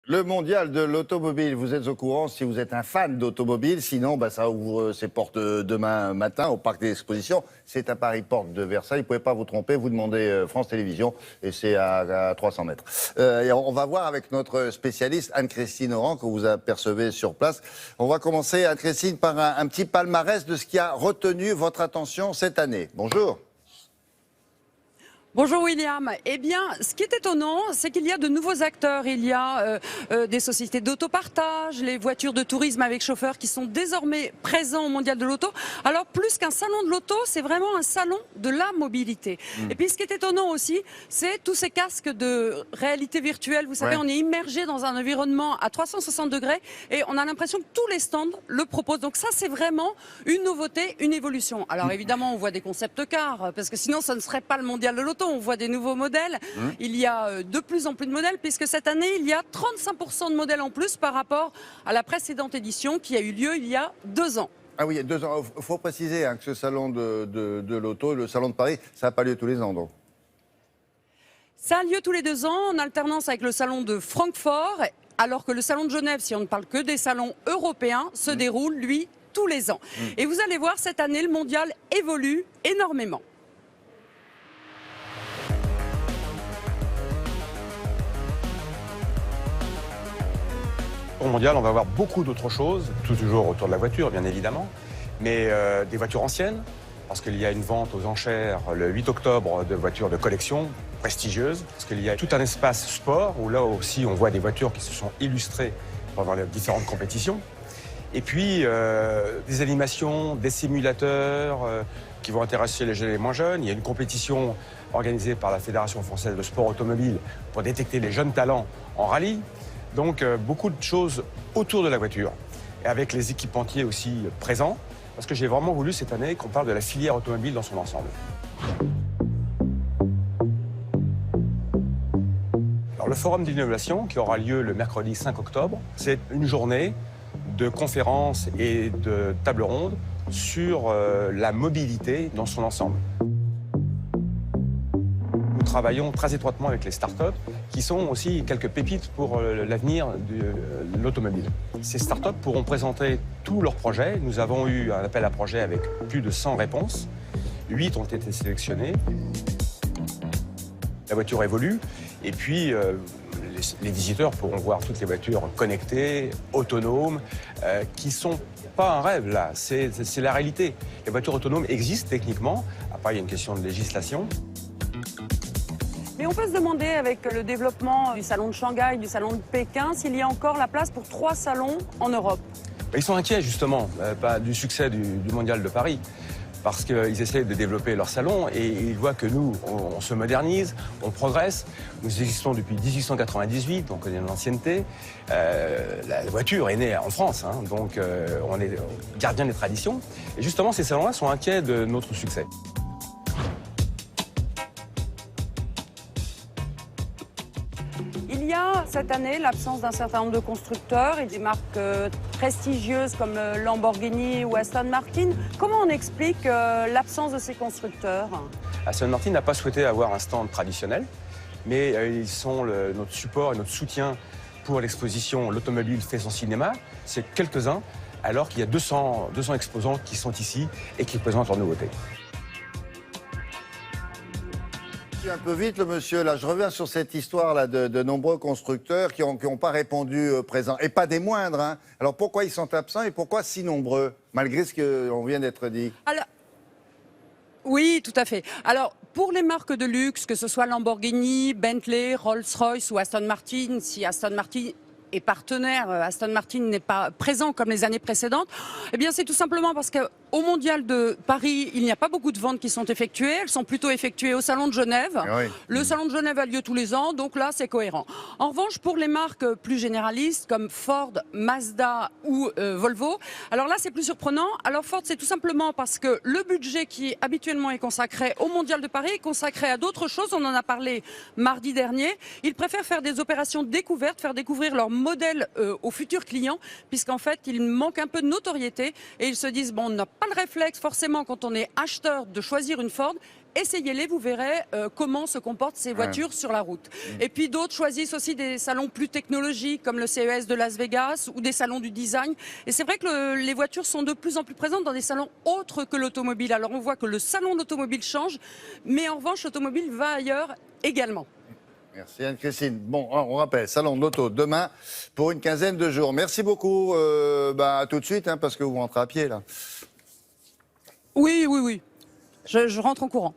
Le mondial de l'automobile, vous êtes au courant si vous êtes un fan d'automobile, sinon ça ouvre ses portes demain matin au Parc des Expositions. C'est à Paris, porte de Versailles, vous ne pouvez pas vous tromper, vous demandez France Télévisions et c'est à 300 mètres. Et on va voir avec notre spécialiste Anne-Christine Oran que vous apercevez sur place. On va commencer, Anne-Christine, par un petit palmarès de ce qui a retenu votre attention cette année. Bonjour. Bonjour William. Eh bien, ce qui est étonnant, c'est qu'il y a de nouveaux acteurs. Il y a des sociétés d'autopartage, les voitures de tourisme avec chauffeurs qui sont désormais présents au Mondial de l'Auto. Alors, plus qu'un salon de l'auto, c'est vraiment un salon de la mobilité. Et puis, ce qui est étonnant aussi, c'est tous ces casques de réalité virtuelle. Vous savez, on est immergé dans un environnement à 360 degrés et on a l'impression que tous les stands le proposent. Donc ça, c'est vraiment une nouveauté, une évolution. Alors, évidemment, on voit des concept cars, parce que sinon, ça ne serait pas le Mondial de l'Auto. On voit des nouveaux modèles. Il y a de plus en plus de modèles, puisque cette année, il y a 35% de modèles en plus par rapport à la précédente édition qui a eu lieu il y a 2 ans. Ah oui, il y a 2 ans. Il faut préciser que ce salon de l'auto, le salon de Paris, ça n'a pas lieu tous les ans, donc. Ça a lieu tous les 2 ans, en alternance avec le salon de Francfort, alors que le salon de Genève, si on ne parle que des salons européens, se déroule, lui, tous les ans. Et vous allez voir, cette année, le mondial évolue énormément. Au mondial, on va voir beaucoup d'autres choses, toujours autour de la voiture, bien évidemment, mais des voitures anciennes, parce qu'il y a une vente aux enchères le 8 octobre de voitures de collection prestigieuses, parce qu'il y a tout un espace sport, où là aussi on voit des voitures qui se sont illustrées pendant les différentes compétitions, et puis des animations, des simulateurs qui vont intéresser les jeunes et les moins jeunes. Il y a une compétition organisée par la Fédération française de sport automobile pour détecter les jeunes talents en rallye. Donc beaucoup de choses autour de la voiture, et avec les équipementiers aussi présents, parce que j'ai vraiment voulu cette année qu'on parle de la filière automobile dans son ensemble. Alors, le Forum d'innovation, qui aura lieu le mercredi 5 octobre, c'est une journée de conférences et de tables rondes sur la mobilité dans son ensemble. Nous travaillons très étroitement avec les startups, qui sont aussi quelques pépites pour l'avenir de l'automobile. Ces startups pourront présenter tous leurs projets. Nous avons eu un appel à projet avec plus de 100 réponses. 8 ont été sélectionnés. La voiture évolue, et puis les visiteurs pourront voir toutes les voitures connectées, autonomes, qui ne sont pas un rêve, là. C'est la réalité. Les voitures autonomes existent techniquement. Après, il y a une question de législation. Mais on peut se demander, avec le développement du salon de Shanghai, du salon de Pékin, s'il y a encore la place pour 3 salons en Europe. Ils sont inquiets, justement, du succès du Mondial de Paris, parce qu'ils essaient de développer leur salon et ils voient que nous, on se modernise, on progresse. Nous existons depuis 1898, donc on est une ancienneté. La voiture est née en France, donc on est gardien des traditions. Et justement, ces salons-là sont inquiets de notre succès. Il y a cette année l'absence d'un certain nombre de constructeurs et des marques prestigieuses comme Lamborghini ou Aston Martin. Comment on explique l'absence de ces constructeurs ? Aston Martin n'a pas souhaité avoir un stand traditionnel, mais ils sont notre support et notre soutien pour l'exposition L'automobile fait son cinéma. C'est quelques-uns, alors qu'il y a 200 exposants qui sont ici et qui présentent leurs nouveautés. Un peu vite, le monsieur. Là, je reviens sur cette histoire-là de nombreux constructeurs qui n'ont pas répondu présent. Et pas des moindres. Alors, pourquoi ils sont absents et pourquoi si nombreux, malgré ce qu'on vient d'être dit? Alors, oui, tout à fait. Alors, pour les marques de luxe, que ce soit Lamborghini, Bentley, Rolls-Royce ou Aston Martin, si Aston Martin est partenaire, Aston Martin n'est pas présent comme les années précédentes, eh bien c'est tout simplement parce qu'au Mondial de Paris, il n'y a pas beaucoup de ventes qui sont effectuées. Elles sont plutôt effectuées au Salon de Genève. Oui. Le Salon de Genève a lieu tous les ans, donc là c'est cohérent. En revanche, pour les marques plus généralistes comme Ford, Mazda ou Volvo, alors là c'est plus surprenant. Alors Ford, c'est tout simplement parce que le budget qui habituellement est consacré au Mondial de Paris est consacré à d'autres choses. On en a parlé mardi dernier. Ils préfèrent faire des opérations découvertes, faire découvrir leur modèle aux futurs clients, puisqu'en fait, il manque un peu de notoriété et ils se disent, bon, on n'a pas le réflexe forcément quand on est acheteur de choisir une Ford, essayez-les, vous verrez comment se comportent ces voitures sur la route. Et puis d'autres choisissent aussi des salons plus technologiques comme le CES de Las Vegas ou des salons du design. Et c'est vrai que les voitures sont de plus en plus présentes dans des salons autres que l'automobile. Alors on voit que le salon de l'automobile change, mais en revanche l'automobile va ailleurs également. Merci Anne-Christine. Bon, on rappelle, salon de l'auto demain pour une quinzaine de jours. Merci beaucoup. À tout de suite, hein, parce que vous rentrez à pied là. Oui. Je rentre en courant.